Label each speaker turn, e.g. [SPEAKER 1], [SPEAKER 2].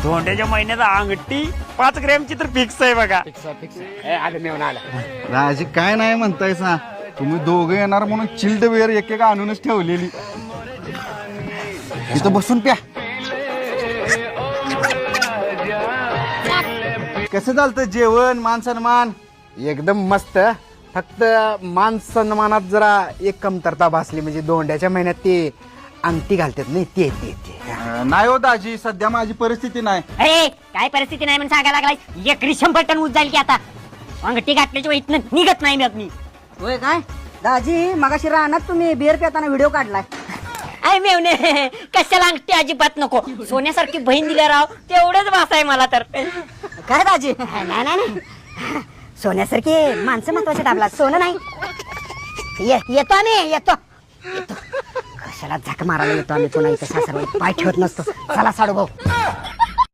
[SPEAKER 1] धोंड्याच्या महिन्यात अंगठी 5 ग्रॅमची तर फिक्स आहे बघा.
[SPEAKER 2] राजी काय नाही म्हणताय सा, तुम्ही दोघं येणार म्हणून चिल्ड वेअर एक आणूनच ठेवलेली. इथं बसून प्या. कसं चालतं जेवण मान सन्मान?
[SPEAKER 3] एकदम मस्त. फक्त मान सन्मानात जरा एक कमतरता भासली, म्हणजे दोंड्याच्या महिन्यात ते अंगठी घालतात नाही ते ते
[SPEAKER 2] नाही हो दाजी, सध्या माझी परिस्थिती नाही.
[SPEAKER 4] अरे काय परिस्थिती नाही म्हणून सांगायला लागलाय. एकरी 100 टन ऊस जाईल की आता. अंगठी घातल्याच्या वेळी इथनं निघत नाही मग मी.
[SPEAKER 5] होय काय दाजी मगाशी रानात तुम्ही बिअर पिताना व्हिडिओ काढलाय.
[SPEAKER 4] अरे मेवणे कशाला अंगठी अजिबात नको. सोन्यासारखी बहीण दिल्या राव तेवढंच वास आहे मला तर.
[SPEAKER 5] काय दाजी?
[SPEAKER 4] नाही नाही सोन्यासारखी माणसं महत्वाचे दाबला सोनं नाही. येतो आम्ही येतो. कशाला झक मारायला येतो आम्ही पुन्हा इथं सासरवाडी पाय ठेवत नसतो. चला साडू भाऊ.